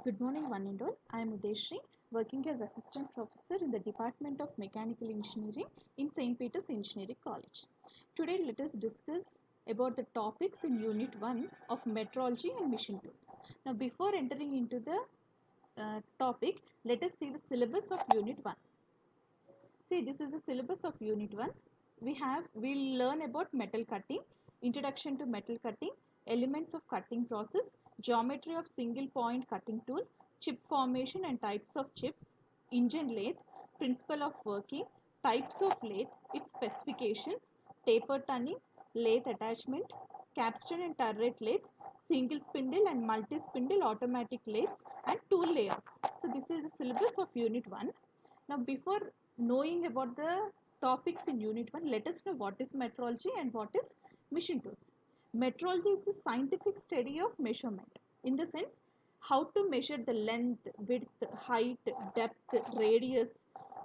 Good morning, one and all. I am Udeshri, working as Assistant Professor in the Department of Mechanical Engineering in St. Peter's Engineering College. Today, let us discuss about the topics in Unit 1 of Metrology and Machine Tools. Now, before entering into the topic, let us see the syllabus of Unit 1. See, this is the syllabus of Unit 1. We'll learn about metal cutting, introduction to metal cutting, elements of cutting process, geometry of single point cutting tool, chip formation and types of chips, engine lathe, principle of working, types of lathe, its specifications, taper turning, lathe attachment, capstan and turret lathe, single spindle and multi spindle automatic lathe, and tool layouts. So this is the syllabus of Unit 1. Now, before knowing about the topics in Unit 1, let us know what is metrology and what is machine tools. Metrology is the scientific study of measurement. In the sense, how to measure the length, width, height, depth, radius,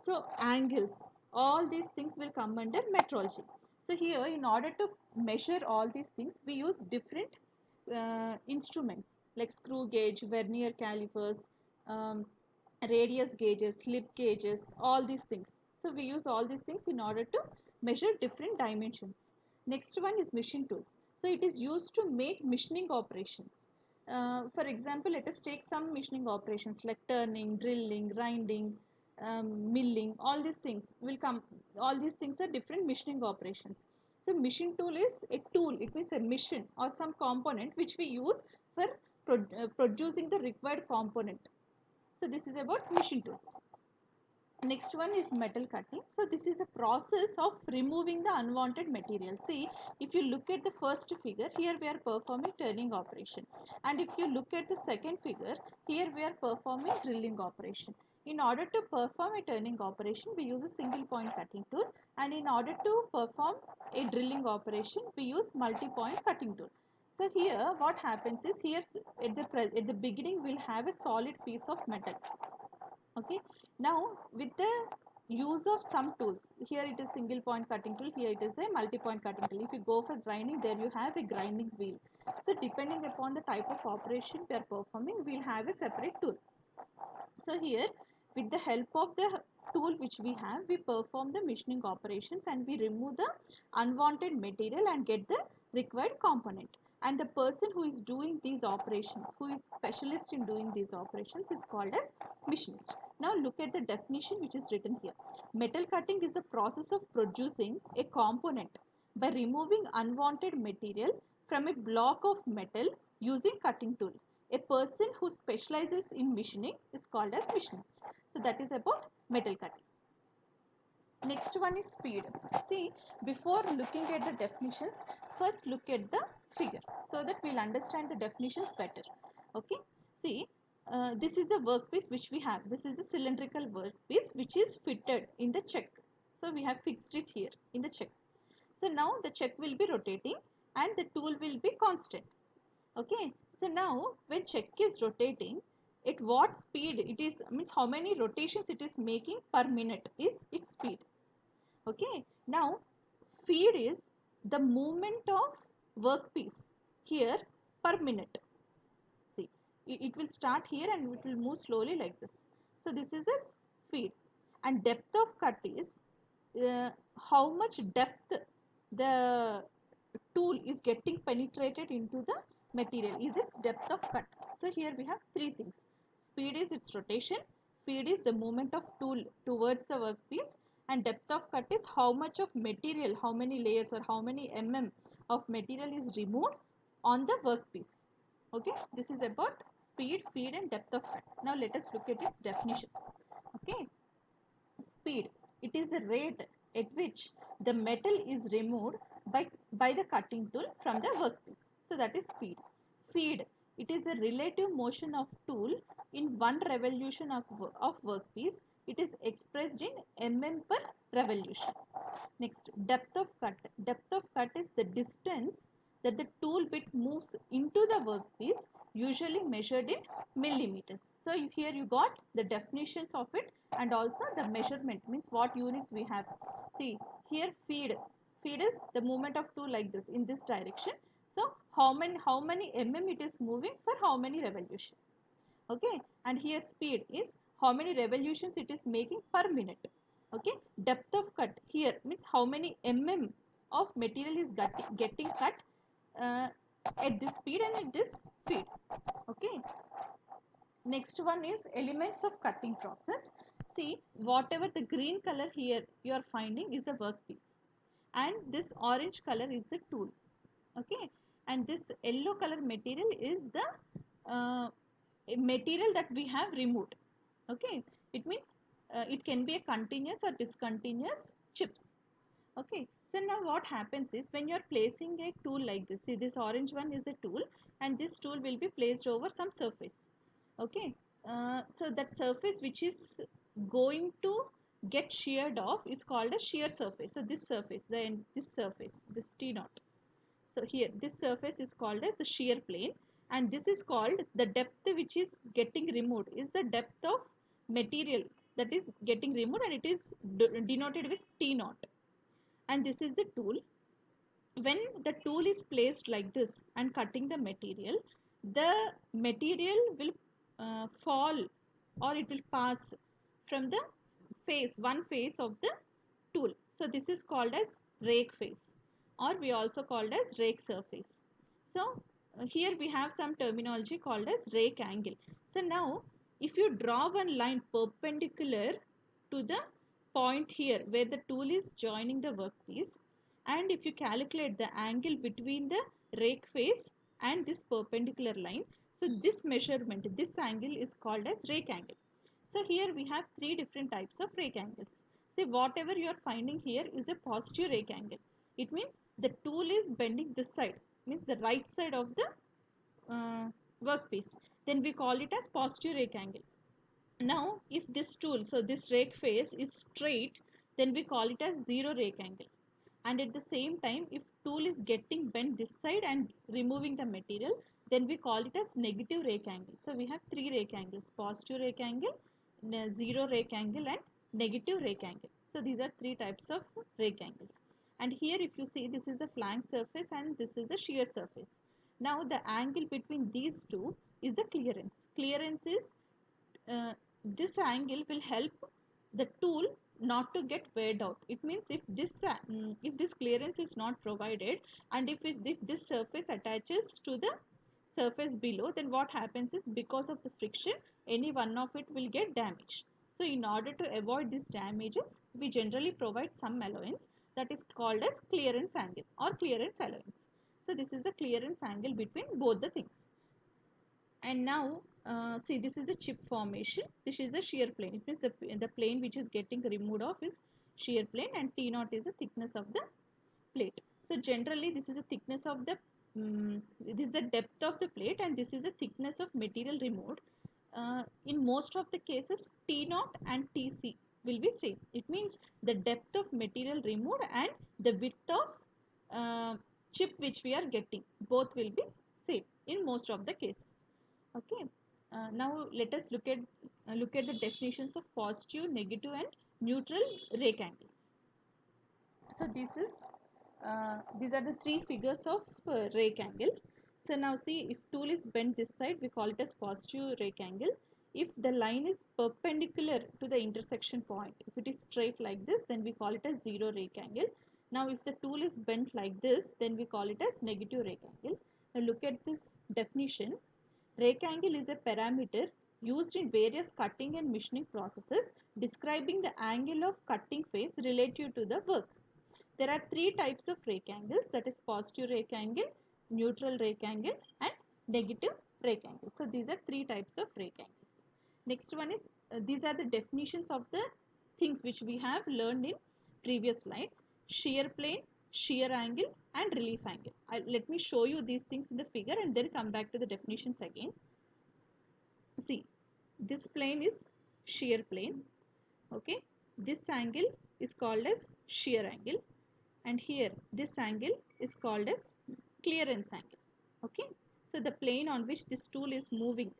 so angles, all these things will come under metrology. So here, in order to measure all these things, we use different instruments like screw gauge, vernier calipers, um, radius gauges, slip gauges, all these things. So we use all these things in order to measure different dimensions. Next one is machine tools. So it is used to make machining operations. For example, let us take some machining operations like turning, drilling, grinding, milling, all these things will come. All these things are different machining operations. So machine tool is a tool. It means a machine or some component which we use for producing the required component. So this is about machine tools. Next one is metal cutting. So this is a process of removing the unwanted material. See, if you look at the first figure, here we are performing turning operation. And if you look at the second figure, here we are performing drilling operation. In order to perform a turning operation, we use a single point cutting tool. And in order to perform a drilling operation, we use multi-point cutting tool. So here what happens is, here at the beginning we'll have a solid piece of metal. Okay, now with the use of some tools, here it is single point cutting tool, here it is a multi point cutting tool. If you go for grinding, there you have a grinding wheel. So depending upon the type of operation we are performing, we'll have a separate tool. So here, with the help of the tool which we have, we perform the machining operations and we remove the unwanted material and get the required component. And the person who is doing these operations, who is specialist in doing these operations, is called as machinist. Now look at the definition which is written here. Metal cutting is the process of producing a component by removing unwanted material from a block of metal using cutting tool. A person who specializes in machining is called as machinist. So that is about metal cutting. Next one is speed. See, before looking at the definitions, first look at the figure so that we'll understand the definitions better. Okay. See, this is the workpiece which we have. This is the cylindrical workpiece which is fitted in the chuck. So we have fixed it here in the chuck. So now the chuck will be rotating and the tool will be constant. Okay, so now when chuck is rotating, at what speed it is, means how many rotations it is making per minute is its speed. Okay, now feed is the movement of workpiece here per minute. See, it will start here and it will move slowly like this. So this is a feed. And depth of cut is how much depth the tool is getting penetrated into the material, is its depth of cut. So here we have three things. Speed is its rotation, feed is the movement of tool towards the workpiece, and depth of cut is how much of material, how many layers or how many of material is removed on the workpiece. Okay, this is about speed, feed and depth of cut. Now let us look at its definitions. Okay, speed, it is the rate at which the metal is removed by the cutting tool from the workpiece. So that is speed. Feed, it is the relative motion of tool in one revolution of workpiece. It is expressed in per revolution. Next, depth of cut. Depth of cut is the distance that the tool bit moves into the workpiece, usually measured in millimeters. So here you got the definitions of it and also the measurement, means what units we have. See, here feed. Feed is the movement of tool like this in this direction. So how many it is moving for how many revolution. Okay, and here speed is how many revolutions it is making per minute. Okay, depth of cut here means how many of material is getting cut uh, at this speed and at this speed. Okay, next one is elements of cutting process. See, whatever the green color here you are finding is a workpiece, and this orange color is the tool. Okay, and this yellow color material is the material that we have removed. Okay, it means it can be a continuous or discontinuous chips. Okay, so now what happens is when you are placing a tool like this, see this orange one is a tool, and this tool will be placed over some surface. Okay, so that surface which is going to get sheared off is called a shear surface. So this surface, this surface, this T naught. So here this surface is called as the shear plane, and this is called the depth which is getting removed is the depth of material that is getting removed, and it is denoted with T naught. And this is the tool. When the tool is placed like this and cutting the material will fall, or it will pass from the one face of the tool. So this is called as rake face, or we also called as rake surface. So here we have some terminology called as rake angle. So now if you draw one line perpendicular to the point here where the tool is joining the workpiece, and if you calculate the angle between the rake face and this perpendicular line, so this measurement, this angle is called as rake angle. So here we have three different types of rake angles. See, whatever you are finding here is a positive rake angle. It means the tool is bending this side, means the right side of the workpiece. Then we call it as positive rake angle. Now, if this tool, so this rake face is straight, then we call it as zero rake angle. And at the same time, if tool is getting bent this side and removing the material, then we call it as negative rake angle. So we have three rake angles: positive rake angle, zero rake angle, and negative rake angle. So these are three types of rake angles. And here if you see, this is the flank surface and this is the shear surface. Now the angle between these two is the clearance. Clearance is this angle will help the tool not to get weighed out. It means if this clearance is not provided, and if this surface attaches to the surface below, then what happens is because of the friction, any one of it will get damaged. So in order to avoid these damages, we generally provide some allowance that is called as clearance angle or clearance allowance. So this is the clearance angle between both the things. And now see, this is the chip formation, this is the shear plane. It means the plane which is getting removed off is shear plane, and T naught is the thickness of the plate. So generally this is the thickness of the this is the depth of the plate, and this is the thickness of material removed. In most of the cases, T naught and TC will be same. It means the depth of material removed and the width of chip which we are getting, both will be same in most of the cases. Okay. Now let us look at the definitions of positive, negative, and neutral rake angles. So these are the three figures of rake angle. So now see, if tool is bent this side, we call it as positive rake angle. If the line is perpendicular to the intersection point, if it is straight like this, then we call it as zero rake angle. Now if the tool is bent like this, then we call it as negative rake angle. Now look at this definition. Rake angle is a parameter used in various cutting and machining processes describing the angle of cutting face relative to the work. There are three types of rake angles, that is positive rake angle, neutral rake angle, and negative rake angle. So these are three types of rake angles. Next one is these are the definitions of the things which we have learned in previous slides: shear plane, shear angle, and relief angle. Let me show you these things in the figure and then come back to the definitions again. See, this plane is shear plane. Okay, this angle is called as shear angle, and here this angle is called as clearance angle. Okay, so the plane on which this tool is moving,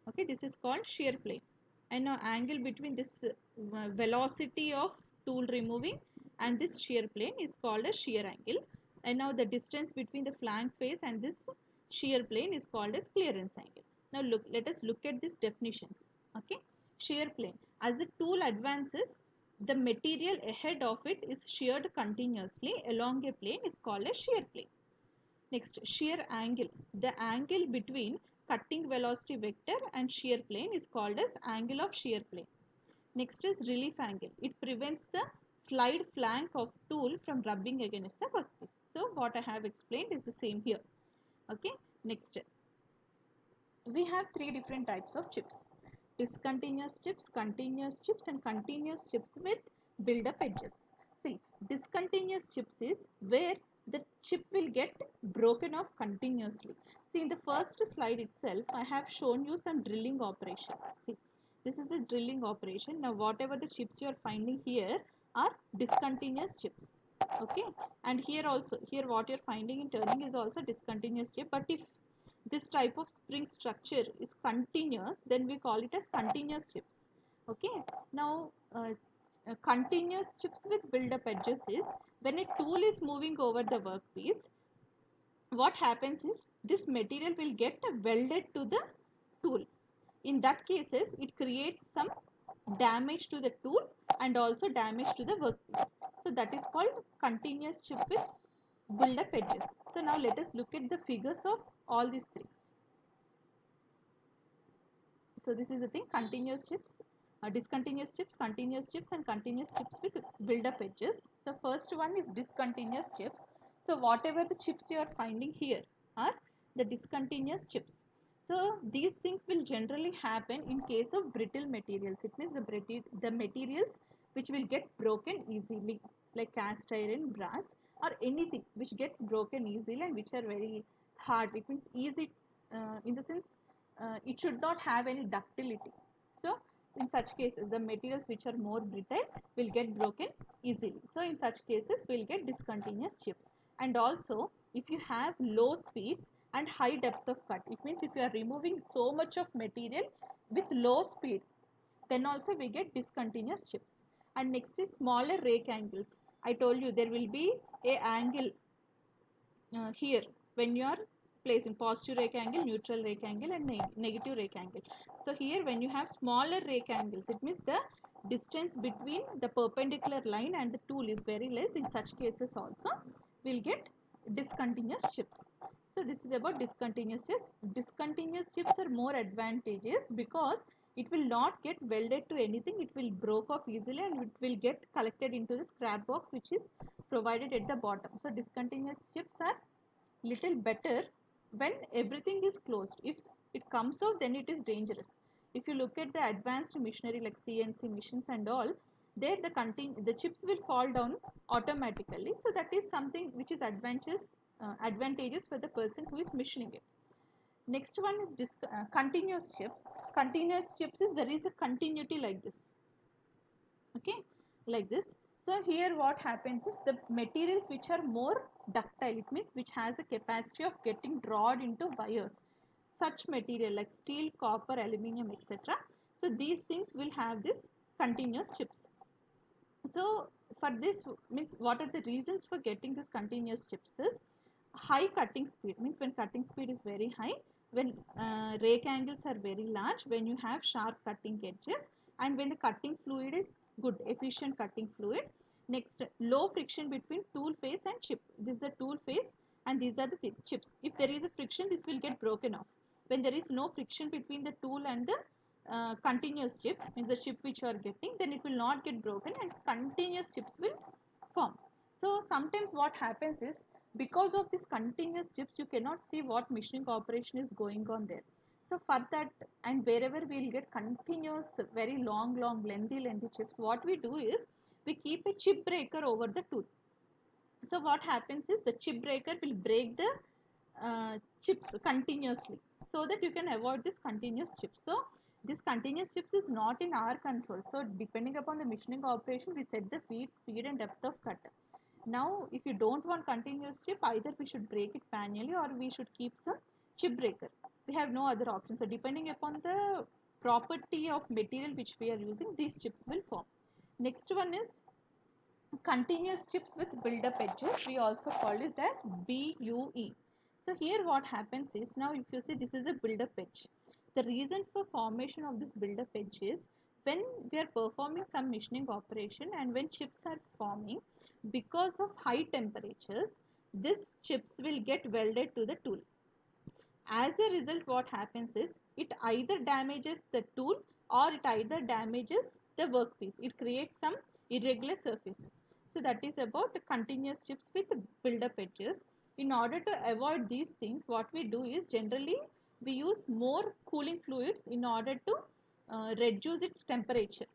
okay, this is called shear plane. And now angle between this velocity of tool removing and this shear plane is called as shear angle. And now the distance between the flank face and this shear plane is called as clearance angle. Now let us look at these definitions. Okay, shear plane. As the tool advances, the material ahead of it is sheared continuously along a plane is called a shear plane. Next, shear angle. The angle between cutting velocity vector and shear plane is called as angle of shear plane. Next is relief angle. It prevents the slide flank of tool from rubbing against the workpiece. So what I have explained is the same here. Okay. Next, we have three different types of chips: discontinuous chips, continuous chips, and continuous chips with build-up edges. See, discontinuous chips is where the chip will get broken off continuously. See, in the first slide itself, I have shown you some drilling operation. See, this is a drilling operation. Now, whatever the chips you are finding here are discontinuous chips. Okay, and here also, here what you're finding in turning is also discontinuous chip. But if this type of spring structure is continuous, then we call it as continuous chips. Okay, now continuous chips with build-up edges is when a tool is moving over the workpiece, what happens is this material will get welded to the tool. In that cases, it creates some damage to the tool and also damage to the workpiece. So that is called continuous chip with build-up edges. So now let us look at the figures of all these three. So this is the thing: continuous chips, discontinuous chips, continuous chips, and continuous chips with build-up edges. So first one is discontinuous chips. So whatever the chips you are finding here are the discontinuous chips. So these things will generally happen in case of brittle materials. It means the materials which will get broken easily, like cast iron, brass, or anything which gets broken easily and which are very hard. It means easy in the sense it should not have any ductility. So in such cases, the materials which are more brittle will get broken easily. So in such cases, we'll get discontinuous chips. And also, if you have low speeds and high depth of cut, it means if you are removing so much of material with low speed, then also we get discontinuous chips. And next is smaller rake angles. I told you there will be a angle here when you are placing positive rake angle, neutral rake angle, and negative rake angle. So here when you have smaller rake angles, it means the distance between the perpendicular line and the tool is very less. In such cases also we'll get discontinuous chips. So this is about discontinuous chips. Discontinuous chips are more advantageous because it will not get welded to anything. It will broke off easily and it will get collected into the scrap box which is provided at the bottom. So discontinuous chips are little better when everything is closed. If it comes out, then it is dangerous. If you look at the advanced machinery like CNC machines and all, there the chips will fall down automatically. So that is something which is advantageous for the person who is machining it. Next one is continuous chips. Continuous chips is there is a continuity like this. Okay, like this. So here what happens is the materials which are more ductile, it means which has a capacity of getting drawn into wires, such material like steel, copper, aluminum, etc. So these things will have this continuous chips. So for this means what are the reasons for getting this continuous chips is high cutting speed, means when cutting speed is very high, when rake angles are very large, when you have sharp cutting edges, and when the cutting fluid is good, efficient cutting fluid. Next, low friction between tool face and chip. This is the tool face and these are the chips. If there is a friction, this will get broken off. When there is no friction between the tool and the continuous chip, means the chip which you are getting, then it will not get broken and continuous chips will form. So sometimes what happens is because of this continuous chips, you cannot see what machining operation is going on there. So for that, and wherever we will get continuous, very long, lengthy chips, what we do is we keep a chip breaker over the tool. So what happens is the chip breaker will break the chips continuously so that you can avoid this continuous chips. So this continuous chips is not in our control. So depending upon the machining operation, we set the feed, speed and depth of cut. Now if you don't want continuous chip, either we should break it manually or we should keep some chip breaker. We have no other option. So depending upon the property of material which we are using, these chips will form. Next one is continuous chips with build-up edges. We also call it as BUE. So here what happens is, now if you see this is a build-up edge. The reason for formation of this build-up edge is when we are performing some machining operation and when chips are forming, because of high temperatures, these chips will get welded to the tool. As a result, what happens is it either damages the tool or it either damages the workpiece. It creates some irregular surfaces. So that is about the continuous chips with build-up edges. In order to avoid these things, what we do is generally we use more cooling fluids in order to reduce its temperature,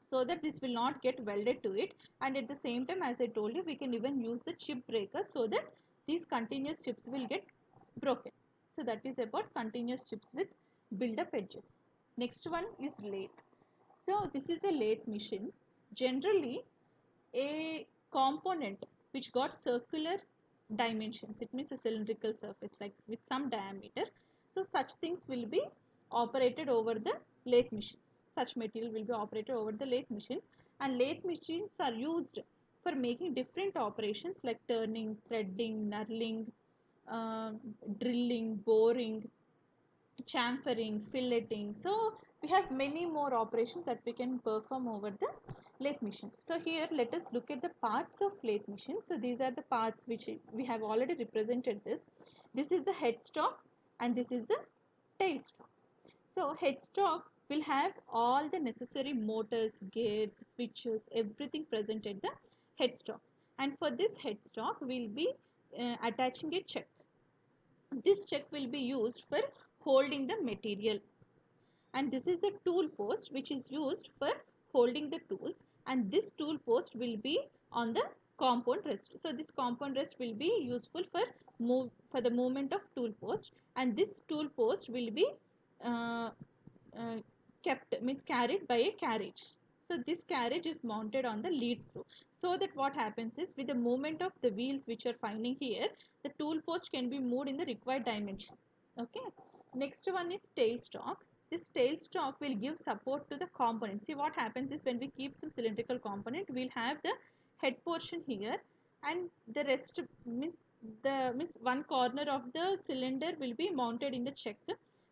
so that this will not get welded to it, and at the same time, as I told you, we can even use the chip breaker so that these continuous chips will get broken. So that is about continuous chips with build up edges. Next one is lathe. So this is a lathe machine. Generally a component which got circular dimensions, it means a cylindrical surface like with some diameter, so such things will be operated over the lathe machines. Such material will be operated over the lathe machines, and lathe machines are used for making different operations like turning, threading, knurling, uh, drilling, boring, chamfering, filleting. So we have many more operations that we can perform over the lathe machine. So here let us look at the parts of lathe machine. So these are the parts which we have already represented this. This is the headstock and this is the tailstock. So headstock will have all the necessary motors, gears, switches, everything present at the headstock. And for this headstock, we will be attaching a chuck. This chuck will be used for holding the material, and this is the tool post which is used for holding the tools, and this tool post will be on the compound rest. So this compound rest will be useful for the movement of tool post, and this tool post will be uh, uh, kept, means carried by a carriage. So this carriage is mounted on the lead screw, so that what happens is with the movement of the wheels which are finding here, the tool post can be moved in the required dimension. Okay. Next one is tailstock. This tailstock will give support to the component. See what happens is when we keep some cylindrical component, we'll have the head portion here, and the rest means one corner of the cylinder will be mounted in the chuck,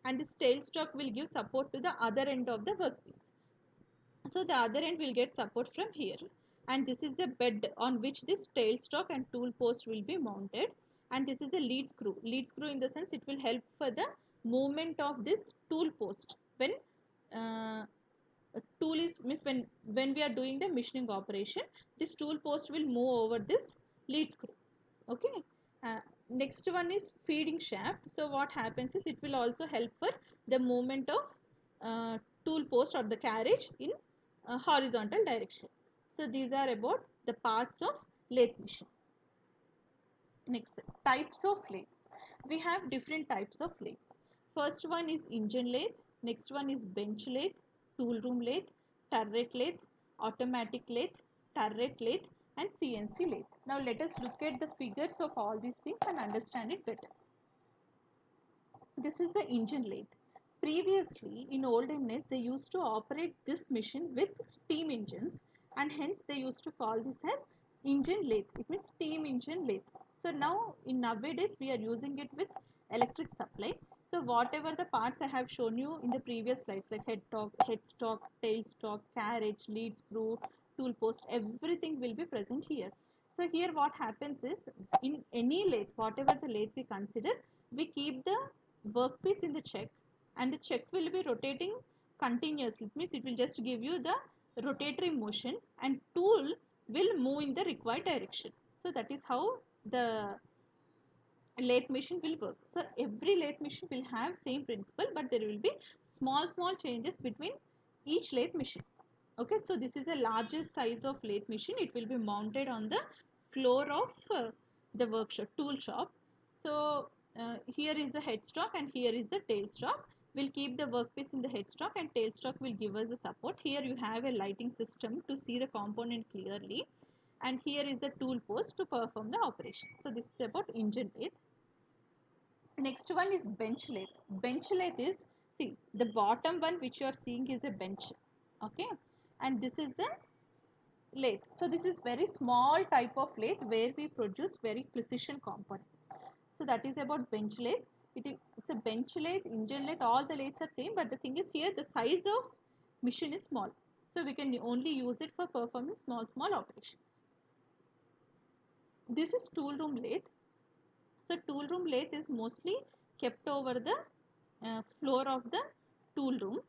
and this tailstock will give support to the other end of the workpiece. So the other end will get support from here, and this is the bed on which this tailstock and tool post will be mounted, and this is the lead screw. Lead screw in the sense it will help for the movement of this tool post when uh, a tool is means when we are doing the machining operation, this tool post will move over this lead screw. Okay. uh, Next one is feeding shaft. So what happens is it will also help for the movement of tool post or the carriage in horizontal direction. So these are about the parts of lathe machine. Next, types of lathes. We have different types of lathes. First one is engine lathe, next one is bench lathe, tool room lathe, turret lathe, automatic lathe, turret lathe, and CNC lathe. Now let us look at the figures of all these things and understand it better. This is the engine lathe. Previously, in olden days, they used to operate this machine with steam engines, and hence they used to call this as engine lathe. It means steam engine lathe. So now, in nowadays, we are using it with electric supply. So whatever the parts I have shown you in the previous slides, like headstock, tailstock, carriage, lead screw, tool post, everything will be present here. So here what happens is, in any lathe, whatever the lathe we consider, we keep the workpiece in the check, and the check will be rotating continuously. It means it will just give you the rotatory motion, and tool will move in the required direction. So that is how the lathe machine will work. So every lathe machine will have same principle, but there will be small changes between each lathe machine. Okay, so this is a larger size of lathe machine. It will be mounted on the floor of the workshop, tool shop. So here is the headstock and here is the tailstock. We'll keep the workpiece in the headstock, and tailstock will give us the support. Here you have a lighting system to see the component clearly, and here is the tool post to perform the operation. So this is about engine lathe. Next one is bench lathe. Bench lathe is, see, the bottom one which you are seeing is a bench. Okay, and this is the lathe. So this is very small type of lathe where we produce very precision components. So that is about bench lathe. It is, it's a bench lathe, engine lathe, all the lathes are same, but the thing is here the size of machine is small. So we can only use it for performing small operations. This is tool room lathe. So tool room lathe is mostly kept over the floor of the tool room.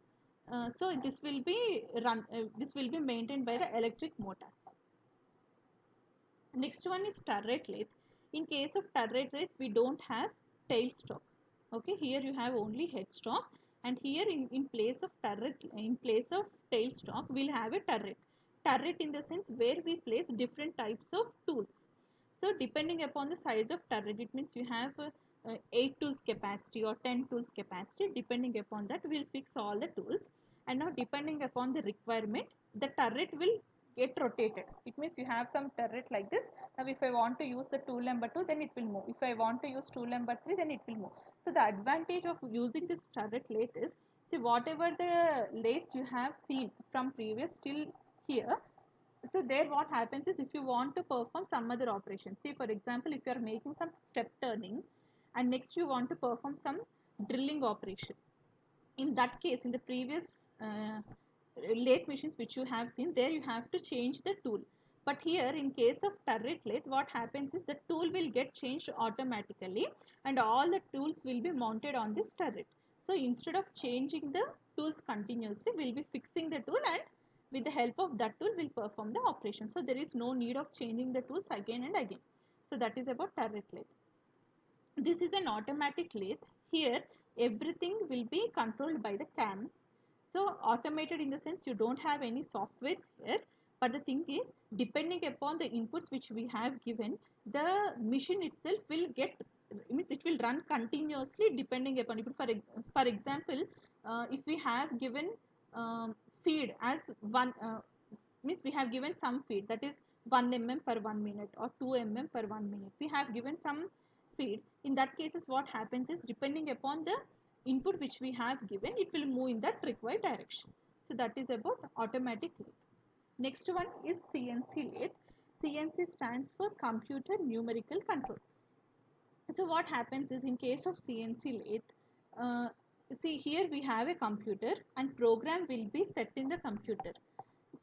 So this will be maintained by the electric motors. Next one is turret lathe. In case of turret lathe, we don't have tailstock. Okay, here you have only headstock, and here in place of turret, in place of tailstock, we'll have a turret. Turret in the sense where we place different types of tools. So depending upon the size of turret, it means you have 8 tools capacity or 10 tools capacity. Depending upon that, we'll fix all the tools. And now depending upon the requirement, the turret will get rotated. It means you have some turret like this. Now if I want to use the tool number 2, then it will move. If I want to use tool number 3, then it will move. So the advantage of using this turret lathe is, see, whatever the lathe you have seen from previous till here, so there what happens is, if you want to perform some other operation, see for example, if you are making some step turning and next you want to perform some drilling operation, in that case, in the previous lathe machines which you have seen, there you have to change the tool. But here in case of turret lathe, what happens is the tool will get changed automatically and all the tools will be mounted on this turret. So instead of changing the tools continuously, we'll be fixing the tool, and with the help of that tool we'll perform the operation. So there is no need of changing the tools again and again. So that is about turret lathe. This is an automatic lathe. Here everything will be controlled by the cam. So automated in the sense you don't have any software here, but the thing is, depending upon the inputs which we have given, the machine itself will get, means it will run continuously depending upon, for example, if we have given feed as one, means we have given some feed, that is 1 mm per 1 minute or 2 mm per 1 minute. We have given some feed. In that cases, what happens is, depending upon the input which we have given, it will move in that required direction. So that is about automatic lathe. Next one is CNC lathe. CNC stands for computer numerical control. So what happens is, in case of CNC lathe, uh, see here we have a computer and program will be set in the computer.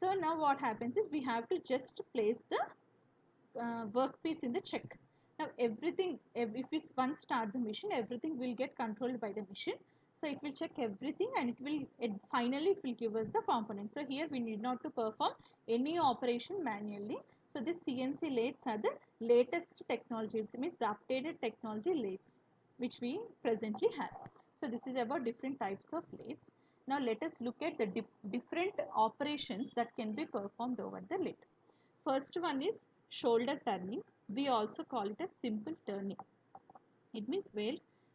So now what happens is, we have to just place the workpiece in the check. Now everything, if we once start the machine, everything will get controlled by the machine. So it will check everything and finally it will give us the component. So here we need not to perform any operation manually. So this CNC lathes are the latest technology, it means the updated technology lathes which we presently have. So this is about different types of lathes. Now let us look at the different operations that can be performed over the lathe. First one is shoulder turning. We also call it a simple turning. It means where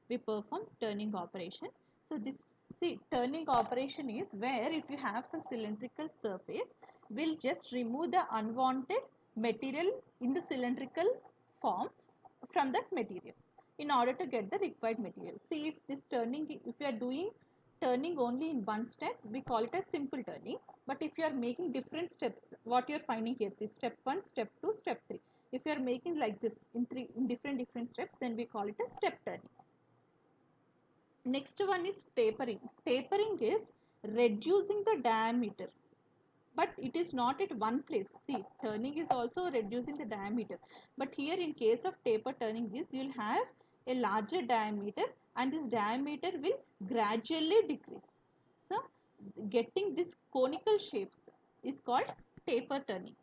we perform turning operation. So this, see, turning operation is where if you have some cylindrical surface, we'll just remove the unwanted material in the cylindrical form from that material in order to get the required material. See, if this turning, if you are doing turning only in one step, we call it a simple turning. But if you are making different steps, what you are finding here is step 1, step 2, step 3. If you are making like this in different steps, then we call it a step turning. Next one is tapering. Tapering is reducing the diameter, but it is not at one place. See, turning is also reducing the diameter, but here in case of taper turning is, you'll have a larger diameter and this diameter will gradually decrease. So getting this conical shapes is called taper turning.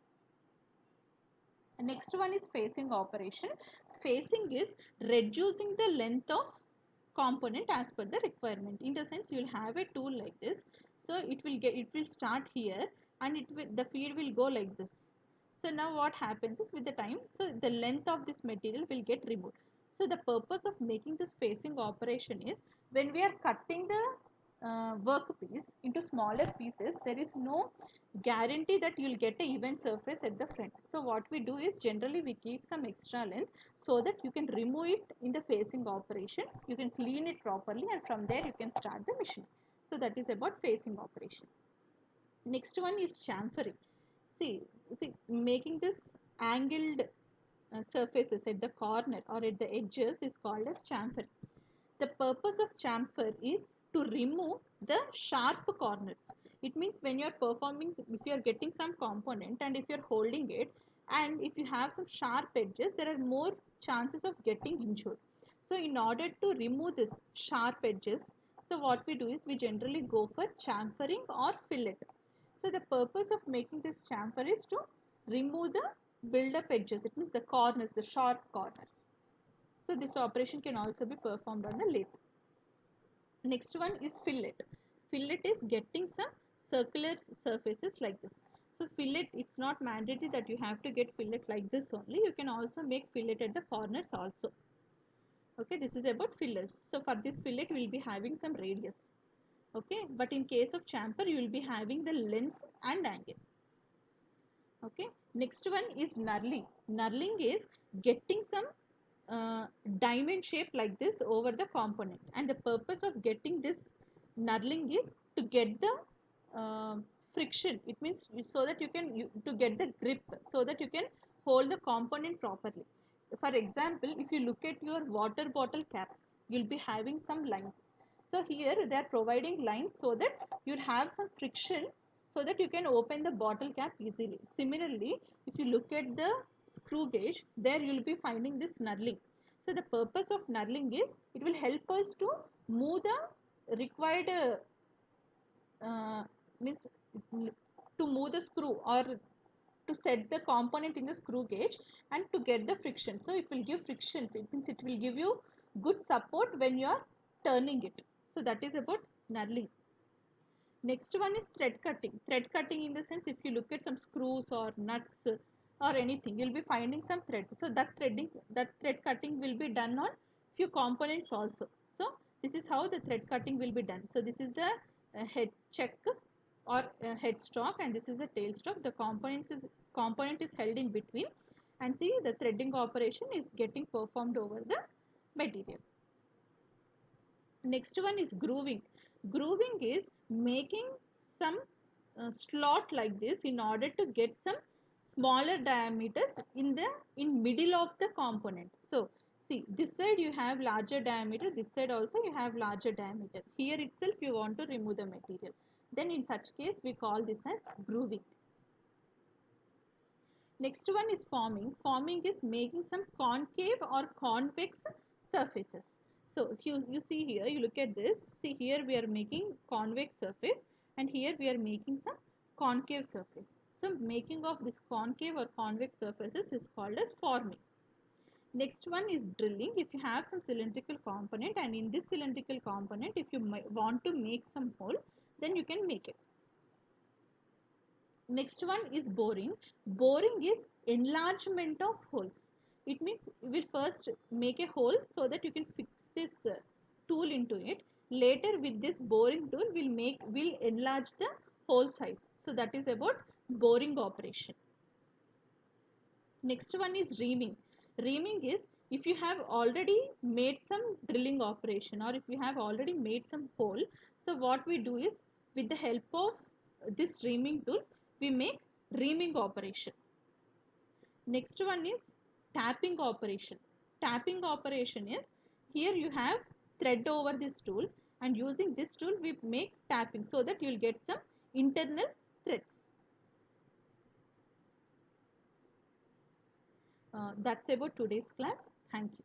Next one is facing operation. Facing is reducing the length of component as per the requirement. In the sense, you will have a tool like this. So it will start here and the feed will go like this. So now what happens is, with the time, so the length of this material will get removed. So the purpose of making this facing operation is, when we are cutting the workpiece into smaller pieces, there is no guarantee that you will get an even surface at the front. So what we do is, generally we keep some extra length so that you can remove it in the facing operation. You can clean it properly and from there you can start the machine. So that is about facing operation. Next one is chamfering. See, making this angled surfaces at the corner or at the edges is called as chamfering. The purpose of chamfer is to remove the sharp corners. It means when you are performing, if you are getting some component and if you are holding it, and if you have some sharp edges, there are more chances of getting injured. So in order to remove this sharp edges, so what we do is we generally go for chamfering or fillet. So the purpose of making this chamfer is to remove the build up edges. It means the corners, the sharp corners. So this operation can also be performed on the lathe. Next one is fillet. Fillet is getting some circular surfaces like this. So fillet, it's not mandatory that you have to get fillet like this only. You can also make fillet at the corners also. Okay, this is about fillets. So for this fillet, we will be having some radius. Okay, but in case of chamfer, you will be having the length and angle. Okay, next one is knurling. Knurling is getting some diamond shape like this over the component, and the purpose of getting this knurling is to get the friction. It means so that you can to get the grip, so that you can hold the component properly. For example, if you look at your water bottle caps, you'll be having some lines. So here they are providing lines so that you'll have some friction, so that you can open the bottle cap easily. Similarly, if you look at the screw gauge, there you will be finding this knurling. So the purpose of knurling is it will help us to move the required means to move the screw, or to set the component in the screw gauge and to get the friction. So it will give frictions. It means it will give you good support when you are turning it. So that is about knurling. Next one is thread cutting. Thread cutting in the sense, if you look at some screws or nuts or anything, you'll be finding some thread. So that thread cutting will be done on few components also. So this is how the thread cutting will be done. So this is the head check or headstock, and this is the tailstock. The component is held in between, and see the threading operation is getting performed over the material. Next one is grooving. Grooving is making some slot like this in order to get some smaller diameters in middle of the component. So see, this side you have larger diameter, this side also you have larger diameter. Here itself you want to remove the material. Then in such case we call this as grooving. Next one is forming. Forming is making some concave or convex surfaces. So if you see here, you look at this. See here we are making convex surface, and here we are making some concave surface. So making of this concave or convex surfaces is called as forming. Next one is drilling. If you have some cylindrical component, and in this cylindrical component, if you want to make some hole, then you can make it. Next one is boring. Boring is enlargement of holes. It means you will first make a hole so that you can fix this tool into it. Later with this boring tool will enlarge the hole size. So that is about boring operation. Next one is reaming. Reaming is if you have already made some drilling operation, or if you have already made some hole. So what we do is, with the help of this reaming tool, we make reaming operation. Next one is tapping operation. Tapping operation is, here you have thread over this tool, and using this tool we make tapping so that you will get some internal threads. That's about today's class. Thank you.